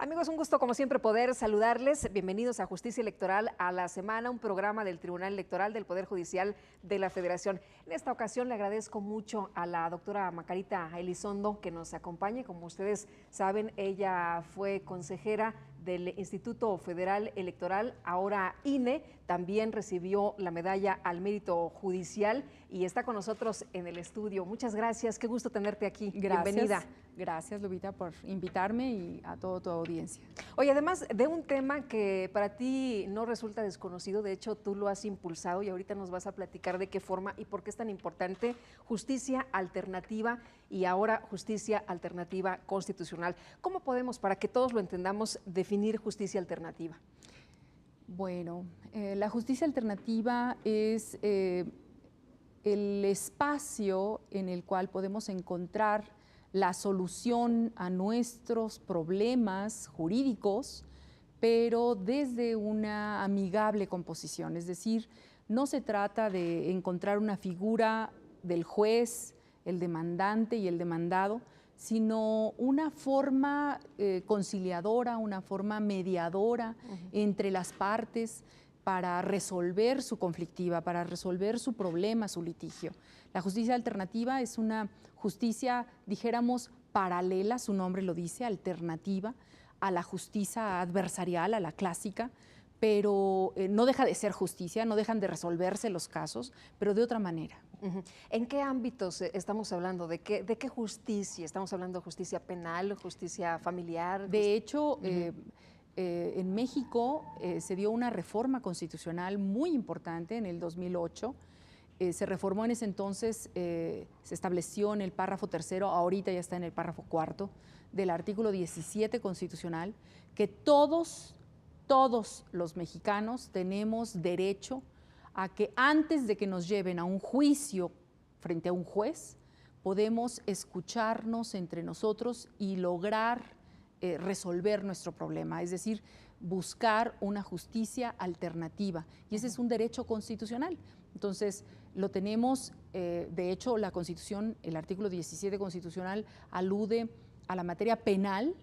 Amigos, un gusto como siempre poder saludarles. Bienvenidos a Justicia Electoral a la Semana, un programa del Tribunal Electoral del Poder Judicial de la Federación. En esta ocasión le agradezco mucho a la doctora Macarita Elizondo que nos acompañe. Como ustedes saben, ella fue consejera del Instituto Federal Electoral, ahora INE, también recibió la medalla al mérito judicial y está con nosotros en el estudio. Muchas gracias, qué gusto tenerte aquí. Gracias, bienvenida. Gracias, Lupita, por invitarme y a toda tu audiencia. Oye, además de un tema que para ti no resulta desconocido, de hecho tú lo has impulsado y ahorita nos vas a platicar de qué forma y por qué es tan importante justicia alternativa y ahora justicia alternativa constitucional. ¿Cómo podemos, para que todos lo entendamos, definir justicia alternativa? Bueno, la justicia alternativa es el espacio en el cual podemos encontrar la solución a nuestros problemas jurídicos, pero desde una amigable composición. Es decir, no se trata de encontrar una figura del juez, el demandante y el demandado, sino una forma conciliadora, una forma mediadora entre las partes para resolver su conflictiva, para resolver su problema, su litigio. La justicia alternativa es una justicia, dijéramos, paralela, su nombre lo dice, alternativa a la justicia adversarial, a la clásica, pero no deja de ser justicia, no dejan de resolverse los casos, pero de otra manera. ¿En qué ámbitos estamos hablando? ¿De qué justicia? ¿Estamos hablando de justicia penal, justicia familiar? De hecho, en México se dio una reforma constitucional muy importante en el 2008. Se reformó en ese entonces, se estableció en el párrafo tercero, ahorita ya está en el párrafo cuarto, del artículo 17 constitucional, que todos los mexicanos tenemos derecho a que antes de que nos lleven a un juicio frente a un juez, podemos escucharnos entre nosotros y lograr resolver nuestro problema, es decir, buscar una justicia alternativa. Y ese es un derecho constitucional. Entonces, lo tenemos, de hecho, la Constitución, el artículo 17 constitucional, alude a la materia penal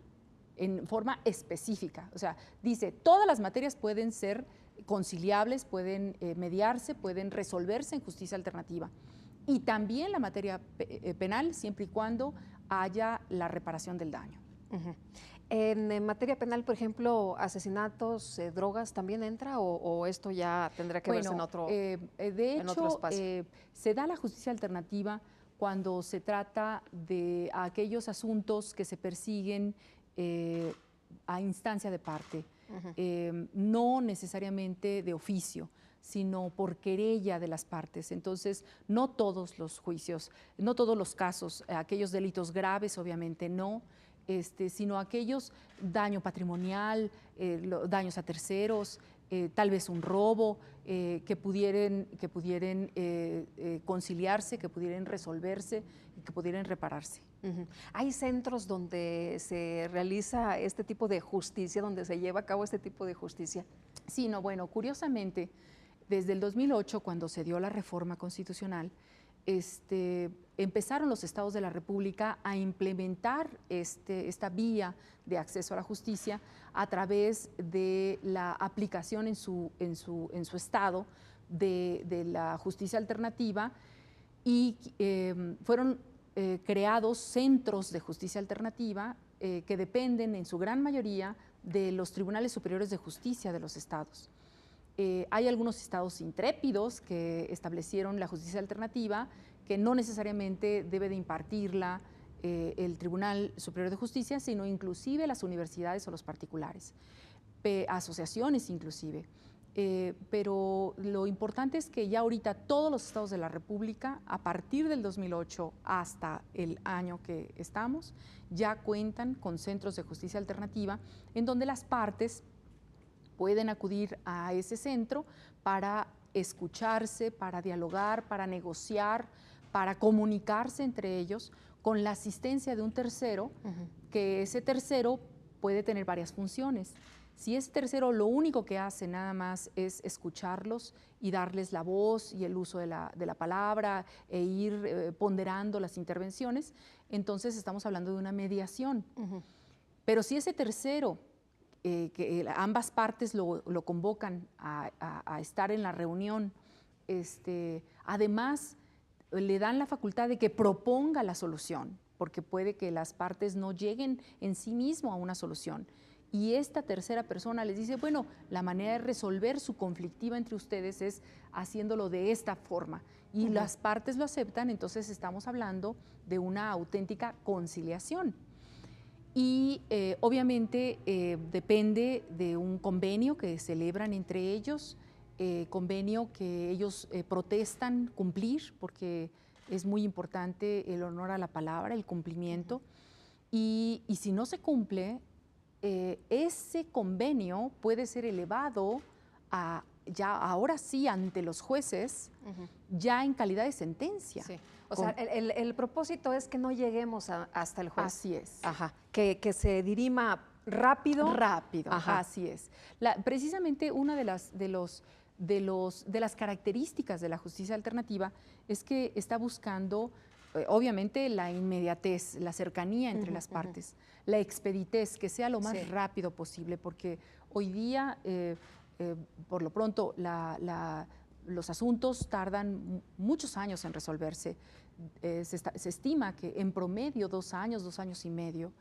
en forma específica. O sea, dice, todas las materias pueden ser conciliables, pueden mediarse, pueden resolverse en justicia alternativa. Y también la materia penal, siempre y cuando haya la reparación del daño. En materia penal, por ejemplo, asesinatos, drogas, ¿también entra o esto ya tendrá que verse en otro espacio? Se da la justicia alternativa cuando se trata de aquellos asuntos que se persiguen a instancia de parte, no necesariamente de oficio, sino por querella de las partes. Entonces, no todos los juicios, no todos los casos, aquellos delitos graves, obviamente no, sino aquellos daño patrimonial, daños a terceros, tal vez un robo, que pudieran conciliarse, que pudieran resolverse y que pudieran repararse. ¿Hay centros donde se realiza este tipo de justicia, donde se lleva a cabo este tipo de justicia? Sí, no, bueno, curiosamente, desde el 2008, cuando se dio la reforma constitucional, empezaron los estados de la República a implementar esta vía de acceso a la justicia a través de la aplicación en su estado de la justicia alternativa y fueron creados centros de justicia alternativa que dependen en su gran mayoría de los tribunales superiores de justicia de los estados. Hay algunos estados intrépidos que establecieron la justicia alternativa, que no necesariamente debe de impartirla el Tribunal Superior de Justicia, sino inclusive las universidades o los particulares, asociaciones inclusive. Pero lo importante es que ya ahorita todos los estados de la República, a partir del 2008 hasta el año que estamos, ya cuentan con centros de justicia alternativa en donde las partes pueden acudir a ese centro para escucharse, para dialogar, para negociar, para comunicarse entre ellos con la asistencia de un tercero, que ese tercero puede tener varias funciones. Si ese tercero lo único que hace nada más es escucharlos y darles la voz y el uso de la palabra e ir ponderando las intervenciones, entonces estamos hablando de una mediación. Pero si ese tercero que ambas partes lo convocan a estar en la reunión. Además, le dan la facultad de que proponga la solución, porque puede que las partes no lleguen en sí mismo a una solución. Y esta tercera persona les dice, bueno, la manera de resolver su conflictiva entre ustedes es haciéndolo de esta forma. Y las partes lo aceptan, entonces estamos hablando de una auténtica conciliación. Y obviamente depende de un convenio que celebran entre ellos, convenio que ellos protestan cumplir, porque es muy importante el honor a la palabra, el cumplimiento. Y si no se cumple, ese convenio puede ser elevado a, ya ahora sí ante los jueces, ya en calidad de sentencia. Sí. O sea, el propósito es que no lleguemos hasta el juez. Así es. Ajá. Que se dirima rápido. Rápido, Ajá. así es. Precisamente una de las características de la justicia alternativa es que está buscando, obviamente, la inmediatez, la cercanía entre las partes, la expeditez, que sea lo más rápido posible, porque hoy día, por lo pronto, los asuntos tardan muchos años en resolverse. Se estima que en promedio 2 años, 2 años y medio,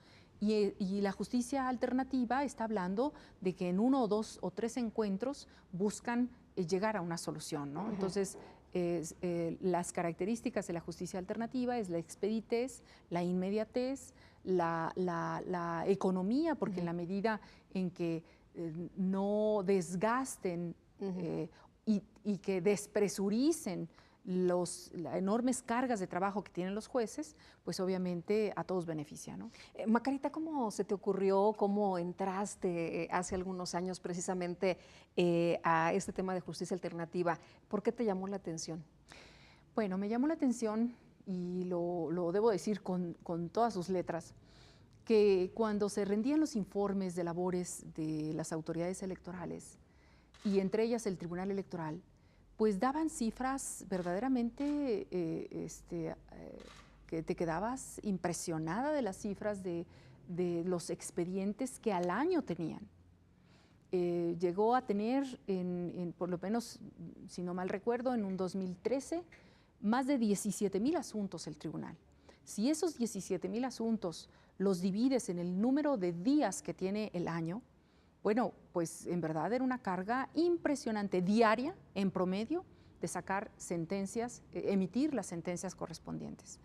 y la justicia alternativa está hablando de que en 1 o 2 o 3 encuentros buscan llegar a una solución, ¿no? Entonces, las características de la justicia alternativa es la expeditez, la inmediatez, la economía, porque en la medida en que no desgasten y que despresuricen las enormes cargas de trabajo que tienen los jueces, pues obviamente a todos beneficia, ¿no? Macarita, ¿cómo se te ocurrió, cómo entraste hace algunos años precisamente a este tema de justicia alternativa? ¿Por qué te llamó la atención? Bueno, me llamó la atención, y lo debo decir con todas sus letras, que cuando se rendían los informes de labores de las autoridades electorales, y entre ellas el Tribunal Electoral, pues daban cifras verdaderamente que te quedabas impresionada de las cifras de los expedientes que al año tenían. Llegó a tener, por lo menos, si no mal recuerdo, en un 2013, más de 17,000 asuntos el tribunal. Si esos 17,000 asuntos los divides en el número de días que tiene el año, bueno, pues en verdad era una carga impresionante diaria, en promedio, de sacar sentencias, emitir las sentencias correspondientes.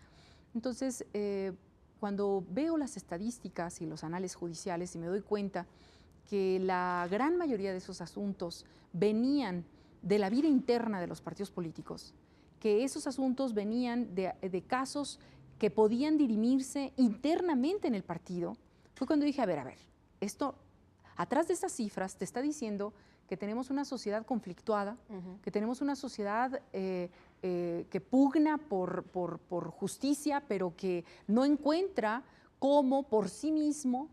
Entonces, cuando veo las estadísticas y los anales judiciales y me doy cuenta que la gran mayoría de esos asuntos venían de la vida interna de los partidos políticos, que esos asuntos venían de casos que podían dirimirse internamente en el partido, fue cuando dije, a ver, esto... Atrás de esas cifras te está diciendo que tenemos una sociedad conflictuada, que tenemos una sociedad que pugna por justicia, pero que no encuentra cómo por sí mismo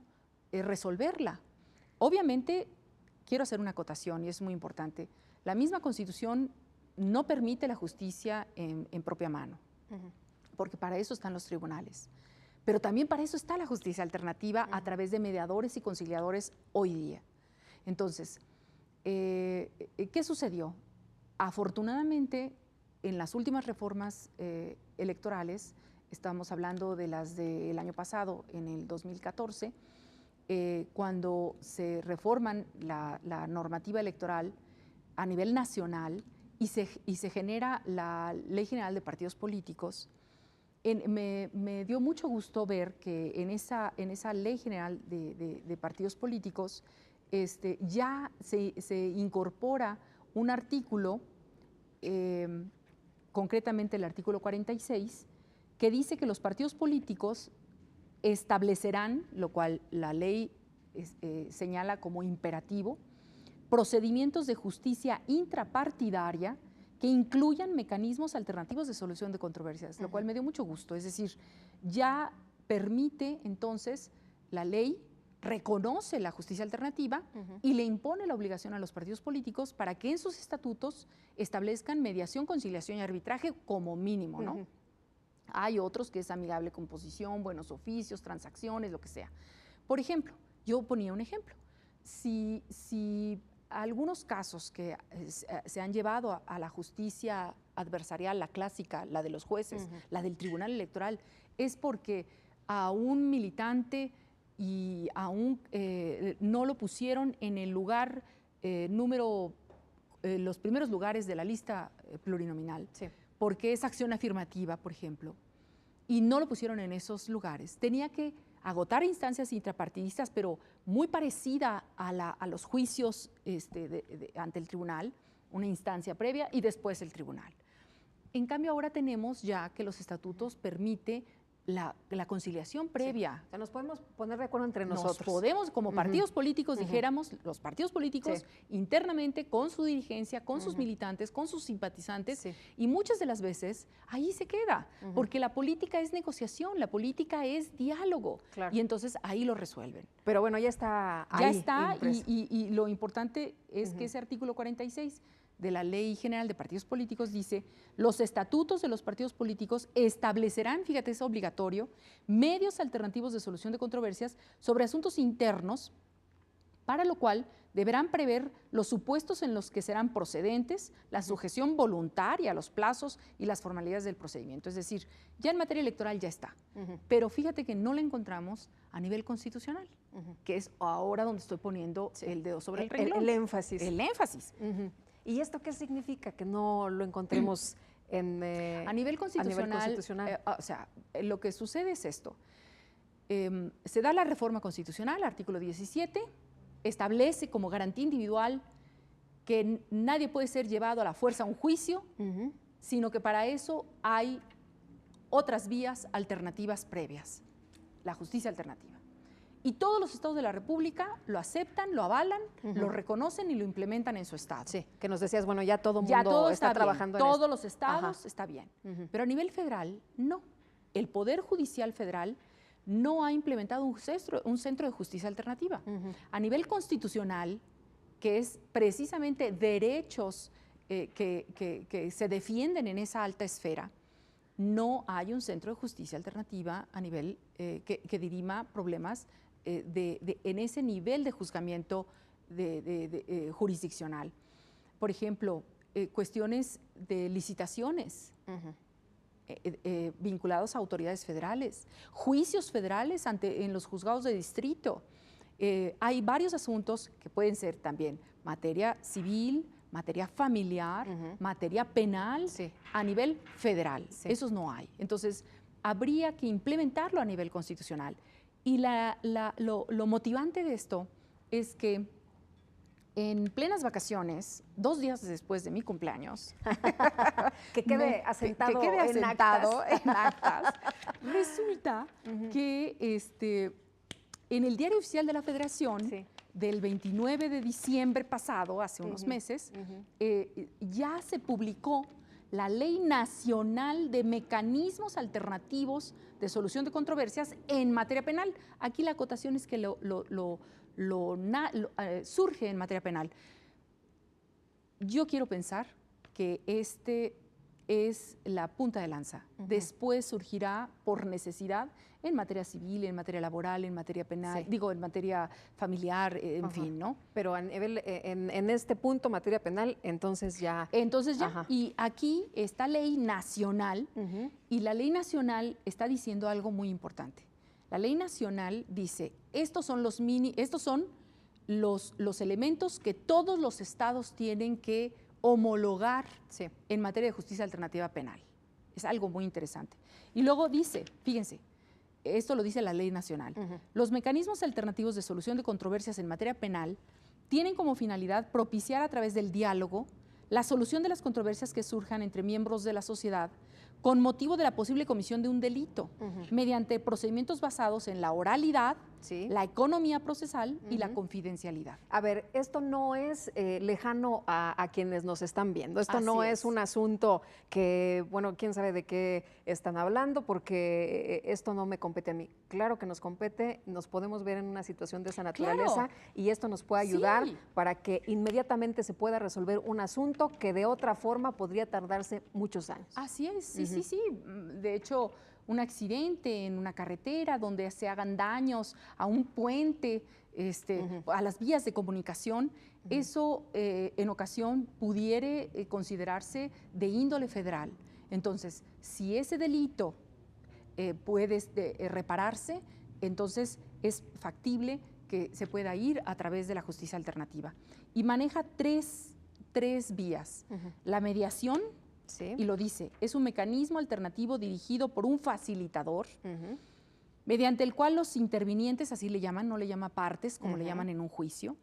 resolverla. Obviamente, quiero hacer una acotación y es muy importante. La misma Constitución no permite la justicia en propia mano, porque para eso están los tribunales. Pero también para eso está la justicia alternativa a través de mediadores y conciliadores hoy día. Entonces, ¿qué sucedió? Afortunadamente, en las últimas reformas electorales, estamos hablando de las del año pasado, en el 2014, cuando se reforman la normativa electoral a nivel nacional y se genera la Ley General de Partidos Políticos, me dio mucho gusto ver que en esa Ley General de Partidos Políticos ya se incorpora un artículo, concretamente el artículo 46, que dice que los partidos políticos establecerán, lo cual la ley señala como imperativo, procedimientos de justicia intrapartidaria que incluyan mecanismos alternativos de solución de controversias, lo cual me dio mucho gusto. Es decir, ya permite entonces la ley, reconoce la justicia alternativa y le impone la obligación a los partidos políticos para que en sus estatutos establezcan mediación, conciliación y arbitraje como mínimo, ¿no? Hay otros que es amigable composición, buenos oficios, transacciones, lo que sea. Por ejemplo, yo ponía un ejemplo. si algunos casos que se han llevado a la justicia adversarial, la clásica, la de los jueces, la del Tribunal Electoral, es porque a un militante y no lo pusieron en el lugar los primeros lugares de la lista plurinominal, sí, porque es acción afirmativa, por ejemplo, y no lo pusieron en esos lugares. Tenía que agotar instancias intrapartidistas, pero muy parecida a los juicios ante el tribunal, una instancia previa y después el tribunal. En cambio, ahora tenemos ya que los estatutos permiten la conciliación previa. Sí. O sea, nos podemos poner de acuerdo entre nosotros. Nos podemos, como partidos políticos, dijéramos, los partidos políticos sí, internamente, con su dirigencia, con sus militantes, con sus simpatizantes, sí, y muchas de las veces ahí se queda, porque la política es negociación, la política es diálogo, claro, y entonces ahí lo resuelven. Pero bueno, ya está ahí. Ya está, y lo importante es que ese artículo 46 de la Ley General de Partidos Políticos dice: los estatutos de los partidos políticos establecerán, fíjate, es obligatorio, medios alternativos de solución de controversias sobre asuntos internos, para lo cual deberán prever los supuestos en los que serán procedentes la sujeción voluntaria a los plazos y las formalidades del procedimiento. Es decir, ya en materia electoral ya está, pero fíjate que no la encontramos a nivel constitucional, que es ahora donde estoy poniendo el dedo sobre el renglón. El énfasis. El énfasis. ¿Y esto qué significa? Que no lo encontremos a nivel constitucional. O sea, lo que sucede es esto. Se da la reforma constitucional, artículo 17, establece como garantía individual que nadie puede ser llevado a la fuerza a un juicio, sino que para eso hay otras vías alternativas previas, la justicia alternativa. Y todos los estados de la República lo aceptan, lo avalan, lo reconocen y lo implementan en su estado. Sí, que nos decías, bueno, ya todo el mundo está trabajando en esto. Todos los estados está bien. Pero a nivel federal, no. El Poder Judicial Federal no ha implementado un centro de justicia alternativa. A nivel constitucional, que es precisamente derechos que se defienden en esa alta esfera, no hay un centro de justicia alternativa a nivel que dirima problemas en ese nivel de juzgamiento jurisdiccional. Por ejemplo, cuestiones de licitaciones vinculados a autoridades federales, juicios federales en los juzgados de distrito. Hay varios asuntos que pueden ser también materia civil, materia familiar, materia penal, sí, a nivel federal. Sí. Esos no hay. Entonces, habría que implementarlo a nivel constitucional. Y lo motivante de esto es que en plenas vacaciones, 2 días después de mi cumpleaños, que quede asentado en actas, resulta que en el Diario Oficial de la Federación, sí, del 29 de diciembre pasado, hace unos meses, ya se publicó la Ley Nacional de Mecanismos Alternativos de Solución de Controversias en materia penal. Aquí la acotación es que surge en materia penal. Yo quiero pensar que es la punta de lanza. Después surgirá por necesidad en materia civil, en materia laboral, en materia penal, sí, en materia familiar, en fin, ¿no? Pero en este punto, materia penal, entonces ya. Y aquí está ley nacional, y la ley nacional está diciendo algo muy importante. La ley nacional dice, estos son los elementos que todos los estados tienen que homologar, sí, en materia de justicia alternativa penal. Es algo muy interesante. Y luego dice, fíjense, esto lo dice la ley nacional, los mecanismos alternativos de solución de controversias en materia penal tienen como finalidad propiciar a través del diálogo la solución de las controversias que surjan entre miembros de la sociedad con motivo de la posible comisión de un delito, mediante procedimientos basados en la oralidad, sí, la economía procesal y la confidencialidad. A ver, esto no es lejano a quienes nos están viendo. Esto no es un asunto que, bueno, quién sabe de qué están hablando, porque esto no me compete a mí. Claro que nos compete, nos podemos ver en una situación de esa naturaleza, claro, y esto nos puede ayudar, sí, para que inmediatamente se pueda resolver un asunto que de otra forma podría tardarse muchos años. Así es, sí, sí. De hecho, un accidente en una carretera donde se hagan daños a un puente a las vías de comunicación, eso en ocasión pudiera considerarse de índole federal. Entonces, si ese delito puede repararse, entonces es factible que se pueda ir a través de la justicia alternativa. Y maneja tres vías. La mediación, y lo dice, es un mecanismo alternativo dirigido por un facilitador, mediante el cual los intervinientes, así le llaman, no le llama partes, como le llaman en un juicio,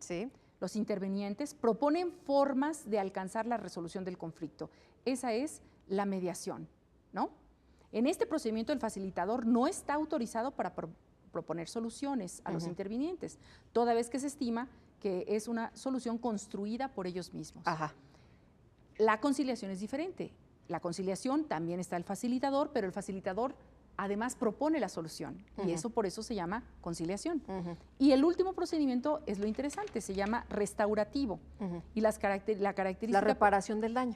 los intervinientes proponen formas de alcanzar la resolución del conflicto. Esa es la mediación, ¿no? En este procedimiento el facilitador no está autorizado para proponer soluciones a los intervinientes, toda vez que se estima que es una solución construida por ellos mismos. La conciliación es diferente. La conciliación también está el facilitador, pero el facilitador además propone la solución y eso por eso se llama conciliación. Y el último procedimiento es lo interesante, se llama restaurativo. Y la característica... La reparación del daño.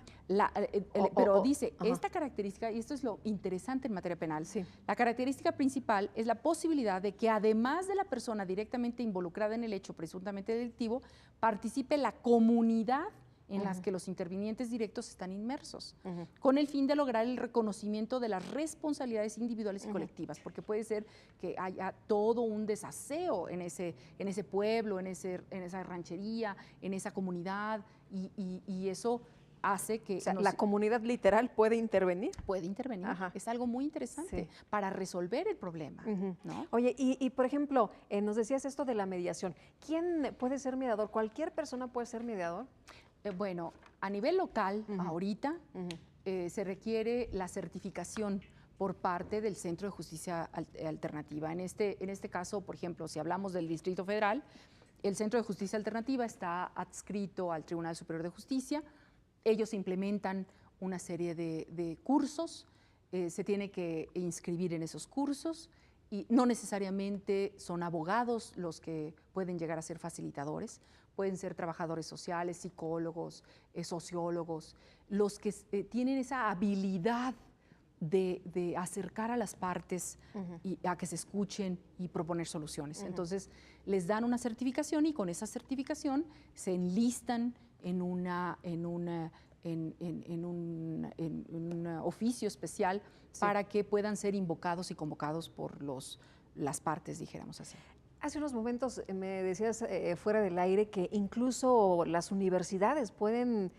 Pero dice, esta característica, y esto es lo interesante en materia penal, la característica principal es la posibilidad de que además de la persona directamente involucrada en el hecho presuntamente delictivo, participe la comunidad en las que los intervinientes directos están inmersos, con el fin de lograr el reconocimiento de las responsabilidades individuales y colectivas, porque puede ser que haya todo un desaseo en ese pueblo, en esa ranchería, en esa comunidad, y eso hace que... O sea, ¿la comunidad literal puede intervenir? Puede intervenir, es algo muy interesante para resolver el problema, ¿no? Oye, y por ejemplo, nos decías esto de la mediación. ¿Quién puede ser mediador? ¿Cualquier persona puede ser mediador? Bueno, a nivel local, ahorita, se requiere la certificación por parte del Centro de Justicia Alternativa. En este caso, por ejemplo, si hablamos del Distrito Federal, el Centro de Justicia Alternativa está adscrito al Tribunal Superior de Justicia. Ellos implementan una serie de cursos, se tiene que inscribir en esos cursos y no necesariamente son abogados los que pueden llegar a ser facilitadores, pueden ser trabajadores sociales, psicólogos, sociólogos, los que tienen esa habilidad de acercar a las partes y a que se escuchen y proponer soluciones. Entonces, les dan una certificación y con esa certificación se enlistan en un oficio especial para que puedan ser invocados y convocados por las partes, dijéramos así. Hace unos momentos me decías fuera del aire que incluso las universidades pueden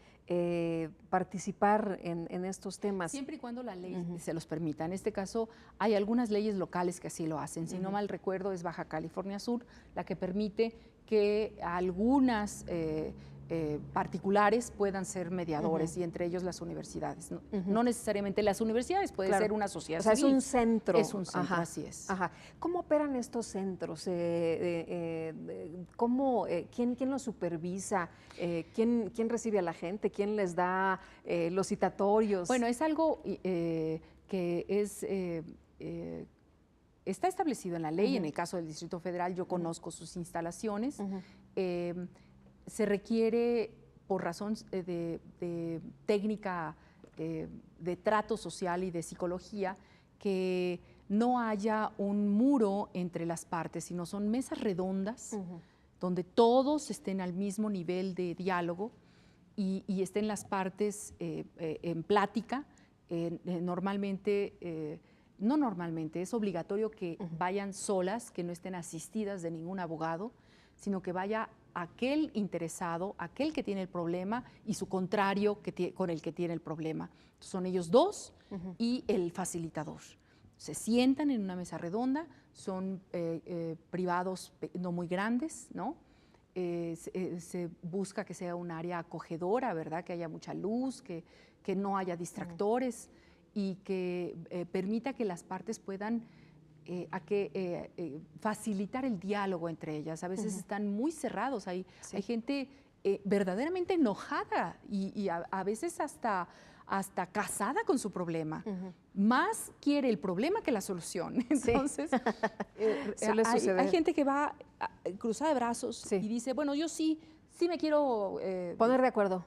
participar en estos temas. Siempre y cuando la ley se los permita. En este caso, hay algunas leyes locales que así lo hacen. Si no mal recuerdo, es Baja California Sur la que permite que algunas particulares puedan ser mediadores y entre ellos las universidades. No necesariamente las universidades, puede ser una sociedad civil. Es un centro. Es un centro, así es. ¿Cómo operan estos centros? ¿Quién los supervisa? ¿Quién recibe a la gente? ¿Quién les da los citatorios? Bueno, es algo que está establecido en la ley. En el caso del Distrito Federal, yo conozco sus instalaciones. Se requiere, por razón de técnica de trato social y de psicología, que no haya un muro entre las partes, sino son mesas redondas donde todos estén al mismo nivel de diálogo y estén las partes en plática. No normalmente, es obligatorio que vayan solas, que no estén asistidas de ningún abogado, sino que vaya aquel interesado, aquel que tiene el problema y su contrario con el que tiene el problema. Son ellos dos y el facilitador. Se sientan en una mesa redonda, son privados no muy grandes, ¿no? Se busca que sea un área acogedora, ¿verdad? Que haya mucha luz, que no haya distractores y que permita que las partes puedan facilitar el diálogo entre ellas. A veces están muy cerrados, hay gente verdaderamente enojada y a veces hasta casada con su problema. Más quiere el problema que la solución. Entonces, hay gente que va cruzada de brazos y dice, bueno, yo sí me quiero... poner de acuerdo.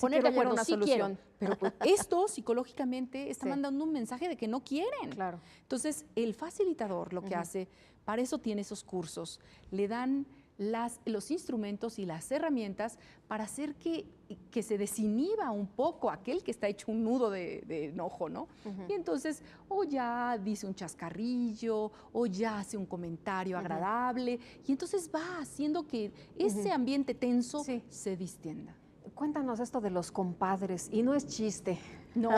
Poner de acuerdo, una sí solución. Quiero, pero pues, esto psicológicamente está mandando un mensaje de que no quieren. Claro. Entonces, el facilitador lo que hace, para eso tiene esos cursos, le dan los instrumentos y las herramientas para hacer que se desinhiba un poco aquel que está hecho un nudo de enojo, ¿no? Y entonces o ya dice un chascarrillo o ya hace un comentario agradable y entonces va haciendo que ese ambiente tenso se distienda. Cuéntanos esto de los compadres, y no es chiste. No,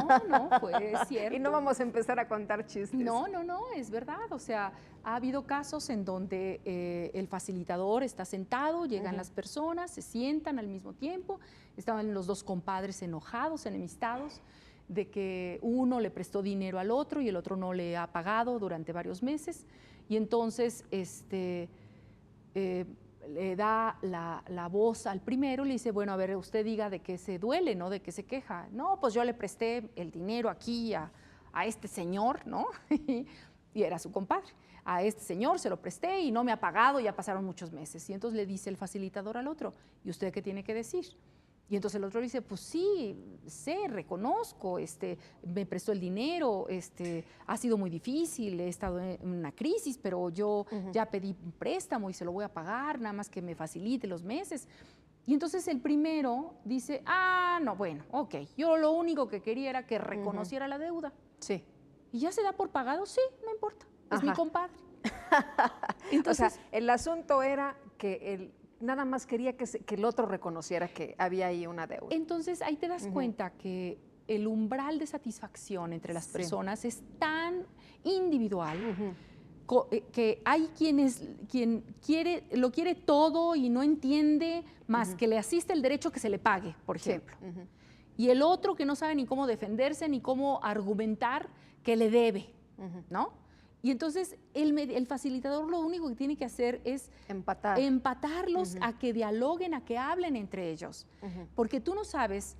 fue cierto. Y no vamos a empezar a contar chistes. No, es verdad. O sea, ha habido casos en donde el facilitador está sentado, llegan las personas, se sientan al mismo tiempo, estaban los dos compadres enojados, enemistados, de que uno le prestó dinero al otro y el otro no le ha pagado durante varios meses. Y entonces, le da la voz al primero y le dice, bueno, a ver, usted diga de qué se duele, ¿no? De qué se queja. No, pues yo le presté el dinero aquí a este señor, ¿no? Y era su compadre. A este señor se lo presté y no me ha pagado, ya pasaron muchos meses. Y entonces le dice el facilitador al otro, ¿y usted qué tiene que decir? Y entonces el otro le dice, pues sí, reconozco, me prestó el dinero, ha sido muy difícil, he estado en una crisis, pero yo ya pedí un préstamo y se lo voy a pagar, nada más que me facilite los meses. Y entonces el primero dice, no, bueno, ok, yo lo único que quería era que reconociera la deuda. Sí. ¿Y ya se da por pagado? Sí, no importa, es mi compadre. Entonces, o sea, el asunto era que nada más quería que el otro reconociera que había ahí una deuda. Entonces ahí te das cuenta que el umbral de satisfacción entre las personas es tan individual que hay quien lo quiere todo y no entiende más que le asiste el derecho que se le pague, por ejemplo. Y el otro que no sabe ni cómo defenderse ni cómo argumentar que le debe, ¿no? Y entonces el facilitador lo único que tiene que hacer es empatarlos a que dialoguen, a que hablen entre ellos. Porque tú no sabes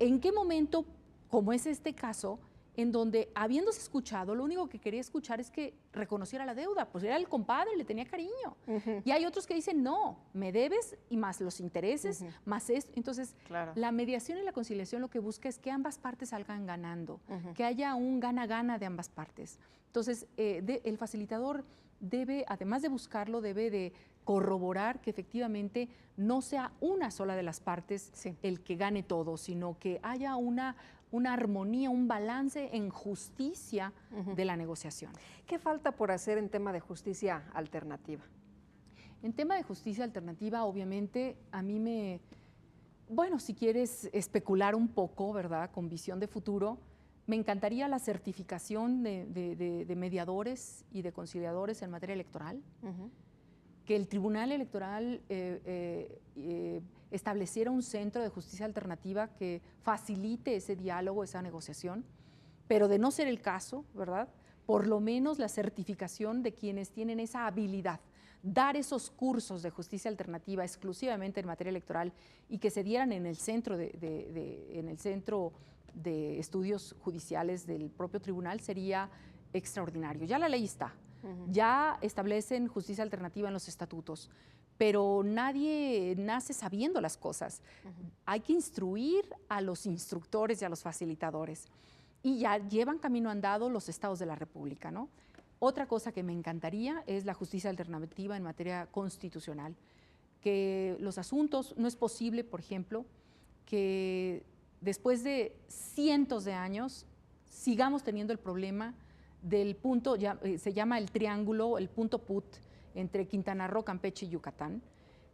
en qué momento, como es este caso, en donde habiéndose escuchado, lo único que quería escuchar es que reconociera la deuda, pues era el compadre, le tenía cariño. Y hay otros que dicen, no, me debes y más los intereses, más esto. Entonces, la mediación y la conciliación lo que busca es que ambas partes salgan ganando, que haya un gana-gana de ambas partes. Entonces, el facilitador debe, además de buscarlo, debe de corroborar que efectivamente no sea una sola de las partes el que gane todo, sino que haya una armonía, un balance en justicia de la negociación. ¿Qué falta por hacer en tema de justicia alternativa? En tema de justicia alternativa, obviamente, a mí bueno, si quieres especular un poco, ¿verdad?, con visión de futuro, me encantaría la certificación de mediadores y de conciliadores en materia electoral, que el Tribunal Electoral estableciera un centro de justicia alternativa que facilite ese diálogo, esa negociación, pero de no ser el caso, ¿verdad?, por lo menos la certificación de quienes tienen esa habilidad, dar esos cursos de justicia alternativa exclusivamente en materia electoral y que se dieran en el centro de estudios judiciales del propio tribunal sería extraordinario. Ya la ley está, ya establecen justicia alternativa en los estatutos, pero nadie nace sabiendo las cosas. Hay que instruir a los instructores y a los facilitadores. Y ya llevan camino andado los estados de la República, ¿no? Otra cosa que me encantaría es la justicia alternativa en materia constitucional, que los asuntos, no es posible, por ejemplo, que después de cientos de años sigamos teniendo el problema del punto, se llama el triángulo, el punto PUT, entre Quintana Roo, Campeche y Yucatán,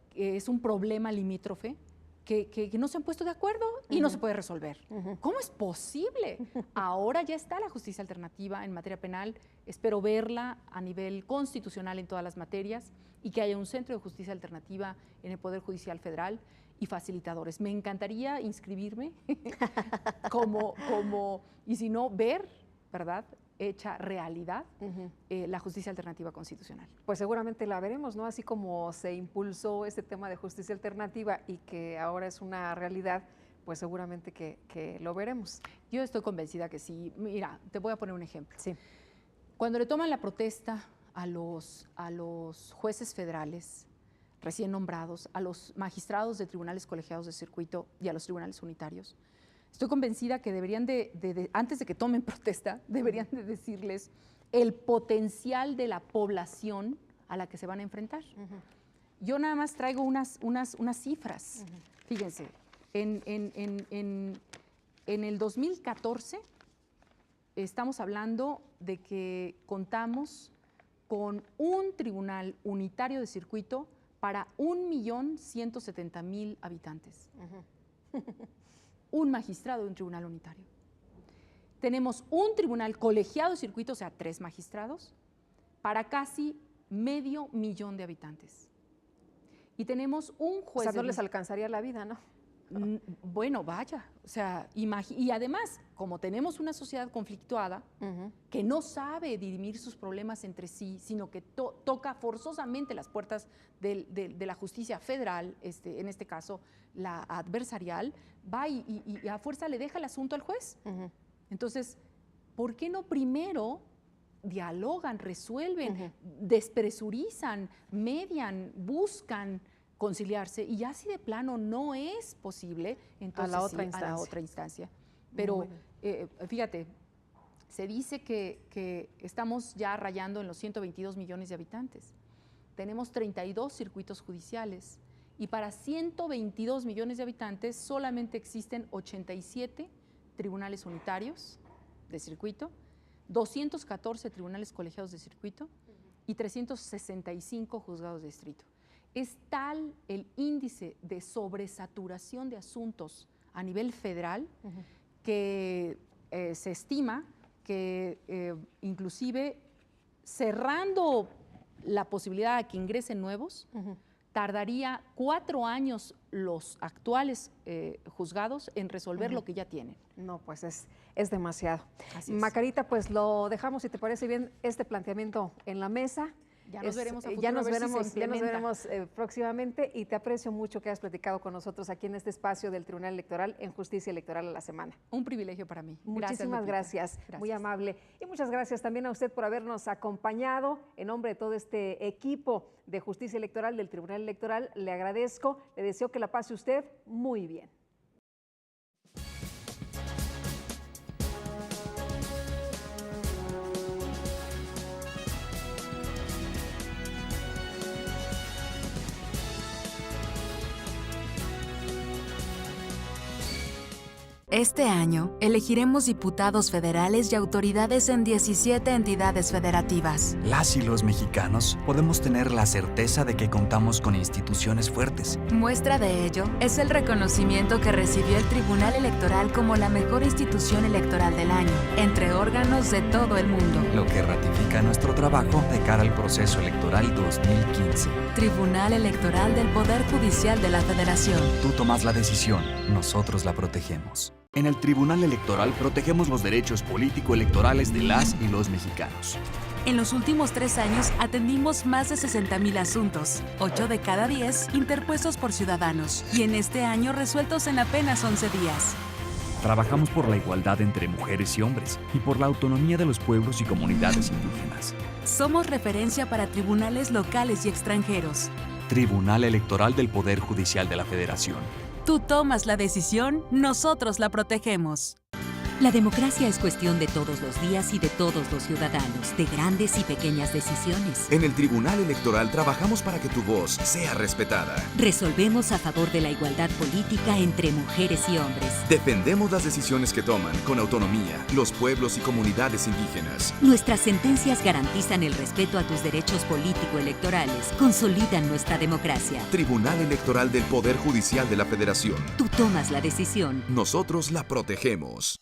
que es un problema limítrofe que no se han puesto de acuerdo y no se puede resolver. ¿Cómo es posible? Ahora ya está la justicia alternativa en materia penal, espero verla a nivel constitucional en todas las materias y que haya un centro de justicia alternativa en el Poder Judicial Federal y facilitadores. Me encantaría inscribirme y si no, ver, ¿verdad?, hecha realidad la justicia alternativa constitucional. Pues seguramente la veremos, ¿no? Así como se impulsó este tema de justicia alternativa y que ahora es una realidad, pues seguramente que lo veremos. Yo estoy convencida que sí. Mira, te voy a poner un ejemplo. Sí. Cuando le toman la protesta a los jueces federales recién nombrados, a los magistrados de tribunales colegiados de circuito y a los tribunales unitarios, estoy convencida que deberían antes de que tomen protesta, deberían de decirles el potencial de la población a la que se van a enfrentar. yo nada más traigo unas cifras. Fíjense, en el 2014 estamos hablando de que contamos con un tribunal unitario de circuito para 1.170.000 habitantes. Un magistrado de un tribunal unitario. Tenemos un tribunal colegiado de circuito, o sea, 3 magistrados, para casi 500.000 de habitantes. Y tenemos un juez... O sea, no les alcanzaría la vida, ¿no? Bueno, vaya, o sea, y además, como tenemos una sociedad conflictuada, que no sabe dirimir sus problemas entre sí, sino que toca forzosamente las puertas de la justicia federal, en este caso la adversarial, va y a fuerza le deja el asunto al juez. Entonces, ¿por qué no primero dialogan, resuelven, despresurizan, median, buscan conciliarse, y ya si de plano no es posible, entonces a la otra instancia. Pero fíjate, se dice que estamos ya rayando en los 122 millones de habitantes. Tenemos 32 circuitos judiciales y para 122 millones de habitantes solamente existen 87 tribunales unitarios de circuito, 214 tribunales colegiados de circuito y 365 juzgados de distrito. Es tal el índice de sobresaturación de asuntos a nivel federal que se estima que inclusive cerrando la posibilidad de que ingresen nuevos, tardaría 4 años los actuales juzgados en resolver lo que ya tienen. No, pues es demasiado. Así es. Macarita, pues lo dejamos, si te parece bien, este planteamiento en la mesa. Ya nos veremos a futuro, ya nos veremos próximamente, y te aprecio mucho que hayas platicado con nosotros aquí en este espacio del Tribunal Electoral en Justicia Electoral a la Semana. Un privilegio para mí. Muchísimas gracias, muy amable. Y muchas gracias también a usted por habernos acompañado. En nombre de todo este equipo de Justicia Electoral del Tribunal Electoral, le agradezco, le deseo que la pase usted muy bien. Este año, elegiremos diputados federales y autoridades en 17 entidades federativas. Las y los mexicanos podemos tener la certeza de que contamos con instituciones fuertes. Muestra de ello es el reconocimiento que recibió el Tribunal Electoral como la mejor institución electoral del año, entre órganos de todo el mundo. Lo que ratifica nuestro trabajo de cara al proceso electoral 2015. Tribunal Electoral del Poder Judicial de la Federación. Tú tomas la decisión, nosotros la protegemos. En el Tribunal Electoral protegemos los derechos político-electorales de las y los mexicanos. En los últimos 3 años atendimos más de 60,000 asuntos, 8 de cada 10 interpuestos por ciudadanos, y en este año resueltos en apenas 11 días. Trabajamos por la igualdad entre mujeres y hombres y por la autonomía de los pueblos y comunidades indígenas. Somos referencia para tribunales locales y extranjeros. Tribunal Electoral del Poder Judicial de la Federación. Tú tomas la decisión, nosotros la protegemos. La democracia es cuestión de todos los días y de todos los ciudadanos, de grandes y pequeñas decisiones. En el Tribunal Electoral trabajamos para que tu voz sea respetada. Resolvemos a favor de la igualdad política entre mujeres y hombres. Defendemos las decisiones que toman, con autonomía, los pueblos y comunidades indígenas. Nuestras sentencias garantizan el respeto a tus derechos político-electorales, consolidan nuestra democracia. Tribunal Electoral del Poder Judicial de la Federación. Tú tomas la decisión. Nosotros la protegemos.